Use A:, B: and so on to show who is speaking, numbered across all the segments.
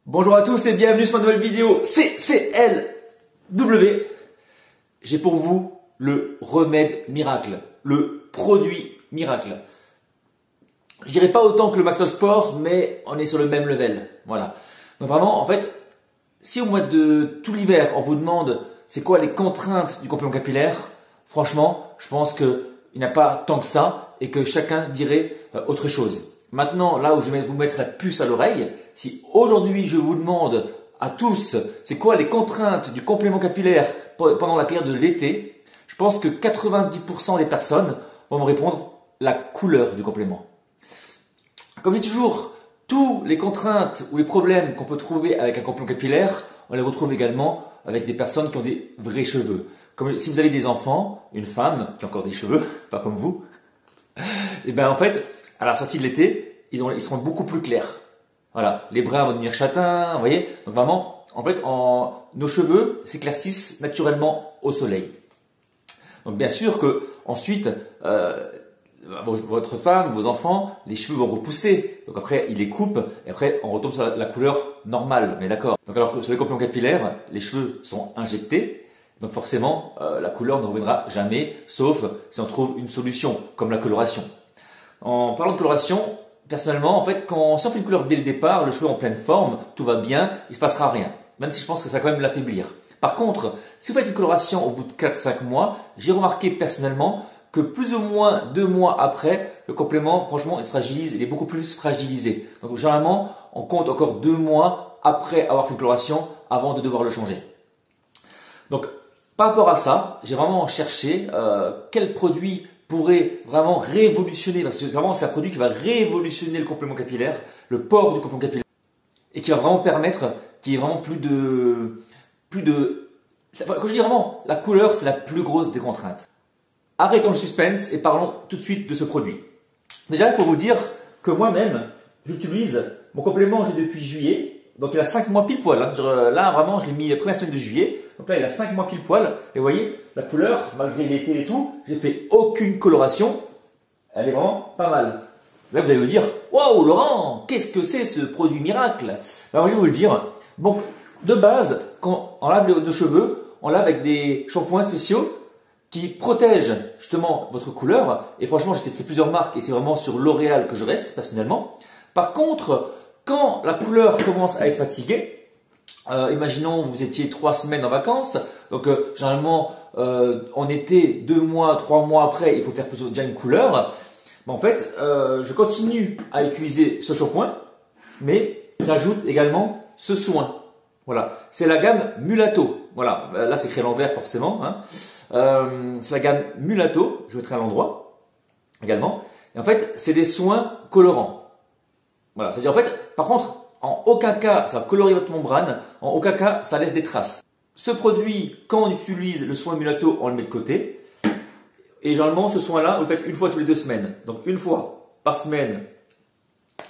A: Bonjour à tous et bienvenue sur ma nouvelle vidéo CCLW. J'ai pour vous le remède miracle, le produit miracle. Je dirais pas autant que le Maxosport, mais on est sur le même level. Voilà. Donc vraiment, en fait, si au mois de tout l'hiver, on vous demande c'est quoi les contraintes du complément capillaire, franchement, je pense qu'il n'y a pas tant que ça et que chacun dirait autre chose. Maintenant, là où je vais vous mettre la puce à l'oreille, si aujourd'hui je vous demande à tous c'est quoi les contraintes du complément capillaire pendant la période de l'été, je pense que 90% des personnes vont me répondre la couleur du complément. Comme je dis toujours, toutes les contraintes ou les problèmes qu'on peut trouver avec un complément capillaire, on les retrouve également avec des personnes qui ont des vrais cheveux. Comme si vous avez des enfants, une femme qui a encore des cheveux, pas comme vous, et bien en fait, à la sortie de l'été, ils seront beaucoup plus clairs. Voilà, les brins vont devenir châtains, vous voyez. Donc vraiment, en fait, nos cheveux s'éclaircissent naturellement au soleil. Donc bien sûr que ensuite, votre femme, vos enfants, les cheveux vont repousser. Donc après, ils les coupent et après, on retombe sur la couleur normale. On est d'accord. Donc alors que sur les compléments capillaires, les cheveux sont injectés. Donc forcément, la couleur ne reviendra jamais, sauf si on trouve une solution, comme la coloration. En parlant de coloration, personnellement, en fait, si on fait une couleur dès le départ, le cheveu en pleine forme, tout va bien, il ne se passera rien. Même si je pense que ça va quand même l'affaiblir. Par contre, si vous faites une coloration au bout de 4-5 mois, j'ai remarqué personnellement que plus ou moins 2 mois après, le complément, franchement, il se fragilise, il est beaucoup plus fragilisé. Donc généralement, on compte encore 2 mois après avoir fait une coloration avant de devoir le changer. Donc, par rapport à ça, j'ai vraiment cherché quel produit pourrait vraiment révolutionner, parce que c'est un produit qui va révolutionner le complément capillaire, le port du complément capillaire, et qui va vraiment permettre qu'il y ait vraiment quand je dis vraiment, la couleur, c'est la plus grosse des contraintes. Arrêtons le suspense et parlons tout de suite de ce produit. Déjà, il faut vous dire que moi-même, j'utilise mon complément, j'ai depuis juillet. Donc il a 5 mois pile poil. Là, vraiment, je l'ai mis la première semaine de juillet. Donc là, il a 5 mois pile poil. Et vous voyez, la couleur, malgré l'été et tout, j'ai fait aucune coloration. Elle est vraiment pas mal. Là, vous allez me dire, waouh, Laurent, qu'est-ce que c'est ce produit miracle? Alors, je vais vous le dire. Donc, de base, quand on lave nos cheveux, on lave avec des shampoings spéciaux qui protègent justement votre couleur. Et franchement, j'ai testé plusieurs marques et c'est vraiment sur L'Oréal que je reste personnellement. Par contre, quand la couleur commence à être fatiguée, imaginons vous étiez 3 semaines en vacances, donc généralement en été, 2 mois, 3 mois après, il faut faire plutôt déjà une couleur. Mais en fait, je continue à utiliser ce shampoing, mais j'ajoute également ce soin. Voilà, c'est la gamme Mulatto. Voilà, là c'est écrit à l'envers forcément. Hein. C'est la gamme Mulatto, je mettrai à l'endroit également. Et en fait, c'est des soins colorants. Voilà, c'est-à-dire en fait, par contre, en aucun cas ça va colorer votre membrane, en aucun cas ça laisse des traces. Ce produit, quand on utilise le soin Mulatto, on le met de côté. Et généralement, ce soin-là, vous le faites une fois tous les 2 semaines. Donc une fois par semaine,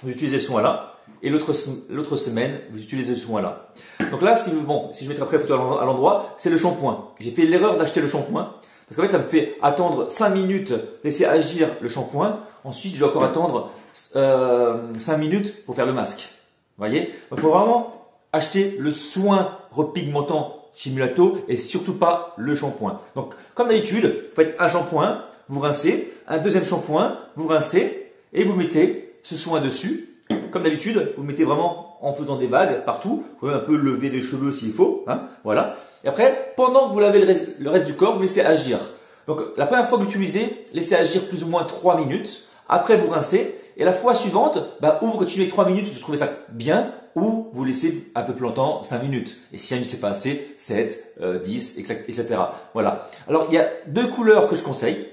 A: vous utilisez ce soin-là. Et l'autre semaine, vous utilisez ce soin-là. Donc là, si je mettrai après plutôt à l'endroit, c'est le shampoing. J'ai fait l'erreur d'acheter le shampoing. Parce qu'en fait, ça me fait attendre 5 minutes, laisser agir le shampoing. Ensuite, je vais encore attendre 5 minutes pour faire le masque. Vous voyez? Donc, il faut vraiment acheter le soin repigmentant chez Mulatto et surtout pas le shampoing. Donc, comme d'habitude, vous faites un shampoing, vous rincez, un deuxième shampoing, vous rincez et vous mettez ce soin dessus. Comme d'habitude, vous mettez vraiment en faisant des vagues partout. Vous pouvez un peu lever les cheveux s'il faut. Hein, voilà. Et après, pendant que vous lavez le reste du corps, vous laissez agir. Donc, la première fois que vous l'utilisez, laissez agir plus ou moins 3 minutes. Après, vous rincez. Et la fois suivante, ou vous continuez 3 minutes, vous trouvez ça bien, ou vous laissez un peu plus longtemps, 5 minutes. Et si 5 minutes c'est pas assez, 7, 10, etc. Voilà. Alors, il y a 2 couleurs que je conseille.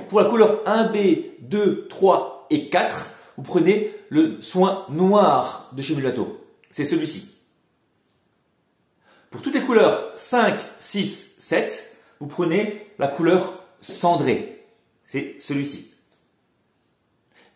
A: Pour la couleur 1B, 2, 3 et 4, vous prenez le soin noir de chez Mulatto. C'est celui-ci. Pour toutes les couleurs 5, 6, 7, vous prenez la couleur cendrée. C'est celui-ci.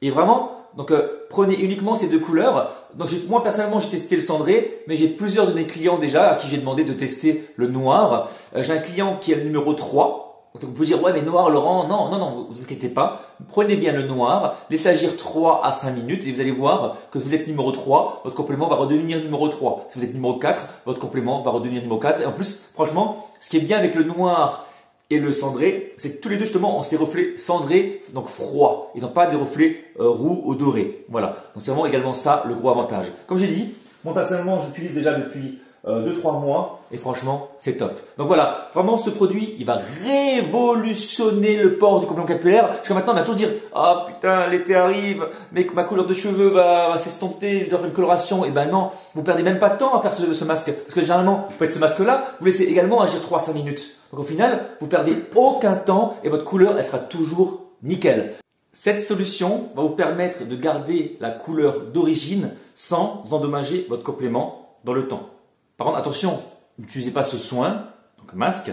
A: Et vraiment, donc prenez uniquement ces 2 couleurs. Donc moi personnellement j'ai testé le cendré, mais j'ai plusieurs de mes clients déjà à qui j'ai demandé de tester le noir. J'ai un client qui est le numéro 3. Donc vous pouvez dire, ouais mais noir Laurent, non, non, non, vous inquiétez pas. Prenez bien le noir, laissez agir 3 à 5 minutes et vous allez voir que si vous êtes numéro 3, votre complément va redevenir numéro 3. Si vous êtes numéro 4, votre complément va redevenir numéro 4. Et en plus, franchement, ce qui est bien avec le noir et le cendré, c'est que tous les deux justement ont ces reflets cendrés, donc froids. Ils n'ont pas des reflets roux ou dorés. Voilà. Donc c'est vraiment également ça le gros avantage. Comme j'ai dit, moi personnellement, j'utilise déjà depuis 2-3 mois et franchement c'est top. Donc voilà, vraiment ce produit il va révolutionner le port du complément capillaire. Jusqu'à maintenant on a toujours dit ah putain l'été arrive mais que ma couleur de cheveux va s'estomper, je dois faire une coloration. Et ben non, vous perdez même pas de temps à faire ce masque parce que généralement vous faites ce masque là, vous laissez également agir 3 à 5 minutes. Donc au final vous perdez aucun temps et votre couleur elle sera toujours nickel. Cette solution va vous permettre de garder la couleur d'origine sans endommager votre complément dans le temps. Par contre, attention, n'utilisez pas ce soin, donc masque,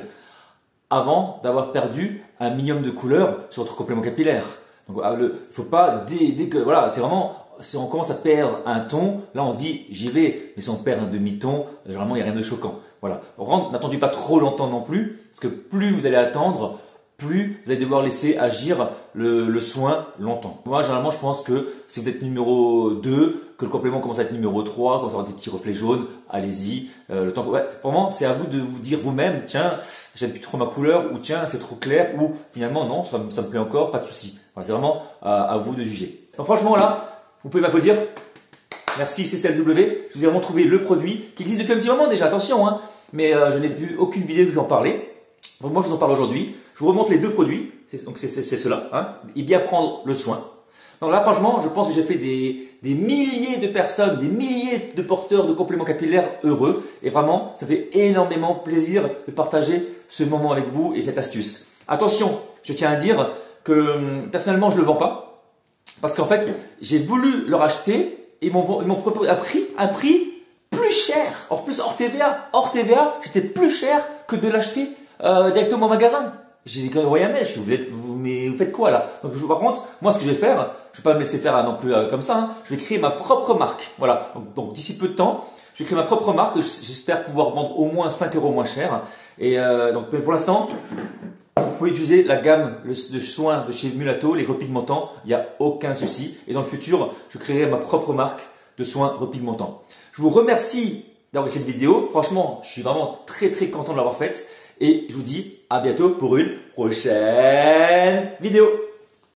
A: avant d'avoir perdu un minimum de couleur sur votre complément capillaire. Donc, il faut pas, dès que, voilà, c'est vraiment, si on commence à perdre un ton, là on se dit, j'y vais. Mais si on perd un demi-ton, généralement il n'y a rien de choquant. Voilà. N'attendez pas trop longtemps non plus, parce que plus vous allez attendre, plus vous allez devoir laisser agir le soin longtemps. Moi, généralement, je pense que si vous êtes numéro 2, que le complément commence à être numéro 3, commence à avoir des petits reflets jaunes, allez-y. Le temps, ouais, vraiment, c'est à vous de vous dire vous-même, tiens, j'aime plus trop ma couleur, ou tiens, c'est trop clair, ou finalement, non, ça me plaît encore, pas de souci. Voilà, c'est vraiment à vous de juger. Donc franchement, là, vous pouvez m'applaudir. Merci CCLW. Je vous ai vraiment trouvé le produit qui existe depuis un petit moment déjà, attention, hein. Mais je n'ai vu aucune vidéo qui en parlait. Donc moi, je vous en parle aujourd'hui. Je vous remontre les deux produits. Donc c'est cela, hein. Et bien prendre le soin. Donc là, franchement, je pense que j'ai fait des milliers de personnes, des milliers de porteurs de compléments capillaires heureux. Et vraiment, ça fait énormément plaisir de partager ce moment avec vous et cette astuce. Attention, je tiens à dire que personnellement, je ne le vends pas. Parce qu'en fait, j'ai voulu leur acheter et ils m'ont proposé un prix plus cher. Hors TVA, j'étais plus cher que de l'acheter directement au magasin. J'ai dit, envoyé un mail, mais vous faites quoi là? Donc, par contre, moi, ce que je vais faire, je vais pas me laisser faire non plus comme ça, hein. Je vais créer ma propre marque. Voilà. Donc d'ici peu de temps, je vais créer ma propre marque. J'espère pouvoir vendre au moins 5 € moins cher. Et donc, pour l'instant, vous pouvez utiliser la gamme de soins de chez Mulato, les repigmentants. Il n'y a aucun souci. Et dans le futur, je créerai ma propre marque de soins repigmentants. Je vous remercie d'avoir fait cette vidéo. Franchement, je suis vraiment très content de l'avoir faite. Et je vous dis à bientôt pour une prochaine vidéo.